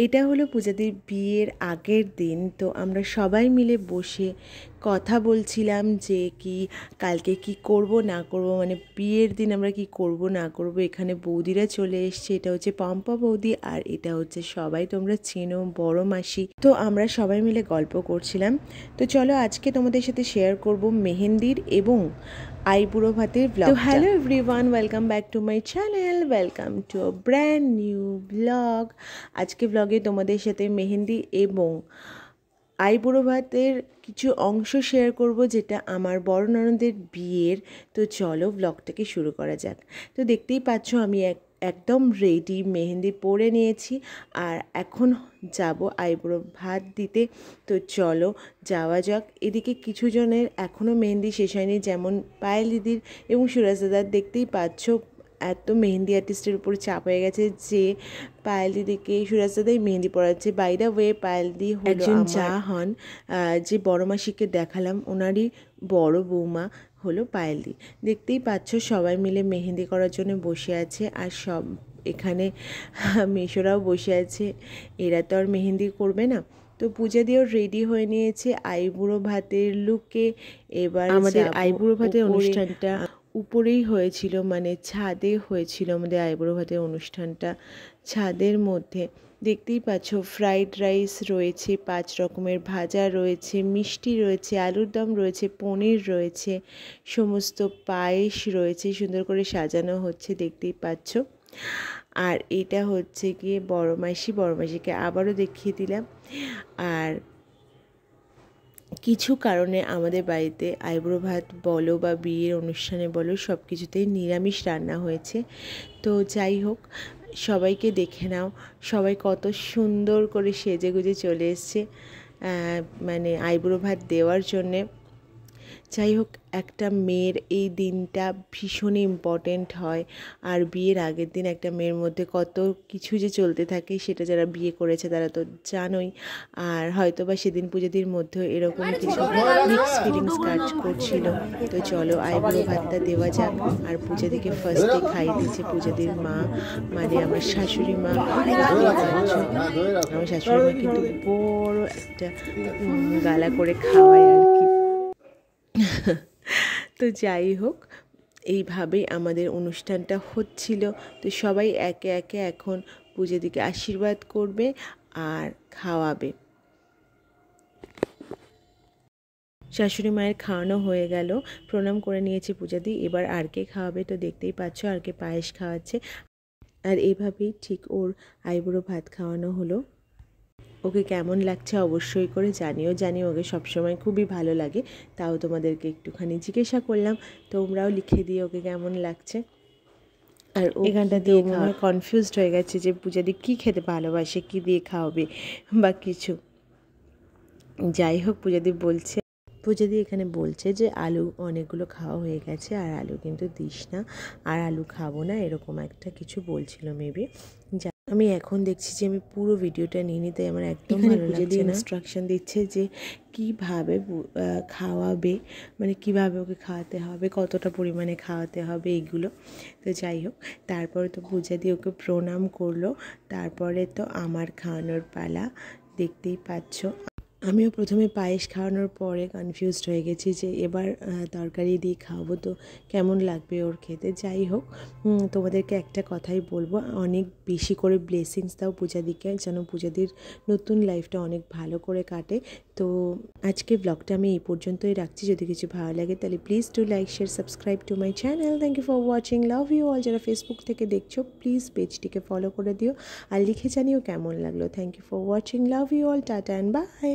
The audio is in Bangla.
এটা হলো পূজাদির বিয়ের আগের দিন। তো আমরা সবাই মিলে বসে কথা বলছিলাম যে কালকে কি করব না করব, মানে বিয়ের দিন আমরা কি করব না করব। এখানে বৌদিরা চলে এসছে, এটা হচ্ছে পম্পা বৌদি আর এটা হচ্ছে সবাই তোমরা চেনো বড় মাসি। তো আমরা সবাই মিলে গল্প করছিলাম। তো চলো আজকে তোমাদের সাথে শেয়ার করব মেহেন্দির এবং আইবুড়ো ভাতের ব্লগ। তো hello everyone, welcome back to my channel, welcome to a brand new blog. আজকে ব্লগে তোমাদের সাথে মেহেন্দি এবং আইবুড়ো ভাতের কিছু অংশ শেয়ার করব, যেটা আমার বড় ননদের বিয়ের। তো চলো ব্লগটাকে শুরু করা যাক। তো দেখতেই পাচ্ছ আমি একদম রেডি, মেহেন্দি পরে নিয়েছি আর এখন যাব আইবুড়ো ভাত দিতে। তো চলো যাওয়া যাক। এদিকে কিছু জনের এখনও মেহেন্দি শেষ হয়নি, যেমন পায়েল দিদির এবং সুরাজ দাদার। দেখতেই পাচ্ছ এত মেহেন্দি আর্টিস্টের উপর চাপ হয়ে গেছে যে পায়েল দিদিকে সুরাজ দাদাই মেহেন্দি পড়াচ্ছে। বাই দ্য ওয়ে, পায়েল দিদি একজন যা হন, যে বড় মাসিকে দেখালাম ওনারই বড় বৌমা হলো পায়েল দি। দেখতেই পাচ্ছ সবাই মিলে মেহেন্দি করার জন্য বসে আছে আর সব এখানে মেশোরাও বসে আছে। এরা তো আর মেহেন্দি করবে না। তো পূজা দিয়েও রেডি হয়ে নিয়েছে আইবুড়ো ভাতের লুকে। এবার আমাদের আইবুড়ো ভাতের অনুষ্ঠানটা উপরেই হয়েছিল, মানে ছাদে হয়েছিল আমাদের আইবুড়ো ভাতের অনুষ্ঠানটা, ছাদের মধ্যে। দেখতেই পাচ্ছ ফ্রাইড রাইস রয়েছে, 5 রকমের ভাজা রয়েছে, মিষ্টি রয়েছে, আলুর দম রয়েছে, পনির রয়েছে, সমস্ত পায়েস রয়েছে, সুন্দর করে সাজানো হচ্ছে দেখতেই পাচ্ছ। আর এটা হচ্ছে গিয়ে বড় মাসিকে আবারও দেখিয়ে দিলাম। আর কিছু কারণে আমাদের বাড়িতে আইবুড়ো ভাত বলো বা বিয়ের অনুষ্ঠানে বলো সব কিছুতেই নিরামিষ রান্না হয়েছে। তো যাই হোক, সবাইকে দেখে নাও, সবাই কত সুন্দর করে সেজে গুজে চলে এসছে মানে আইবুড়ো ভাত দেওয়ার জন্যে। যাই হোক, একটা মেয়ের এই দিনটা ভীষণই ইম্পর্টেন্ট হয়। আর বিয়ের আগের দিন একটা মেয়ের মধ্যে কত কিছু যে চলতে থাকে সেটা যারা বিয়ে করেছে তারা তো জানোই। আর হয়তো বা সেদিন পূজাদির মধ্যেও এরকম কিছু মিক্স ফিলিংস কাজ করছিল। তো চলো আইবুড়ো ভাতটা দেওয়া যাক। আর পূজাদিকে ফার্স্টে খাইয়ে দিচ্ছে পূজাদির মা, মানে আমার শাশুড়ি মা। আমার শাশুড়ি মা কিন্তু বড় একটা গালা করে খাওয়ায় আর কি। তো যাই হোক, এইভাবেই আমাদের অনুষ্ঠানটা হচ্ছিল। তো সবাই একে একে এখন পূজাদিকে আশীর্বাদ করবে আর খাওয়াবে। শাশুড়ি মায়ের খাওয়ানো হয়ে গেল, প্রণাম করে নিয়েছে পূজাদি। এবার আরকে খাওয়াবে। তো দেখতেই পাচ্ছ আরকে পায়েস খাওয়াচ্ছে। আর এইভাবেই ঠিক ওর আইবুড়ো ভাত খাওয়ানো হলো। ওকে কেমন লাগছে অবশ্যই করে জানিও ওকে সবসময় খুবই ভালো লাগে। তাও তোমাদেরকে একটুখানি জিজ্ঞাসা করলাম, তোমরাও লিখে দিও ওকে কেমন লাগছে। আর এখানটা দিয়ে কনফিউজড হয়ে গেছে যে পূজাদি কী খেতে ভালোবাসে, কী দিয়ে খাওয়াবে বা কিছু। যাই হোক, পূজাদি এখানে বলছে যে আলু অনেকগুলো খাওয়া হয়ে গেছে আর আলু কিন্তু দিস না, আর আলু খাবো না, এরকম একটা কিছু বলছিল মেবি। আমি এখন দেখছি যে আমি পুরো ভিডিওটা নিয়ে নিতে আমার একদম ভালো লাগছে না। ইনস্ট্রাকশন দিচ্ছে যে কীভাবে খাওয়াবে, মানে কীভাবে ওকে খাওয়াতে হবে, কতটা পরিমাণে খাওয়াতে হবে এইগুলো। তো যাই হোক, তারপরে তো পূজা দিয়ে ওকে প্রণাম করলো। তারপরে তো আমার খাওয়ানোর পালা। দেখতেই পাচ্ছ আমিও প্রথমে পায়েস খাওয়ানোর পরে কনফিউজড হয়ে গেছি যে এবার তরকারি দিয়ে খাওয়াবো তো কেমন লাগবে ওর খেতে। যাই হোক, তোমাদেরকে একটা কথাই বলবো, অনেক বেশি করে ব্লেসিংস দাও পূজাদিকে, যেন পূজাদির নতুন লাইফটা অনেক ভালো করে কাটে। তো আজকে ব্লগটা আমি এই পর্যন্তই রাখছি। যদি কিছু ভালো লাগে তাহলে please do like share subscribe to my channel. Thank you for watching, love you all. যারা ফেসবুক থেকে দেখছো প্লিজ পেজটিকে ফলো করে দিও আর লিখে জানিও কেমন লাগলো। Thank you for watching, love you all, tata and by.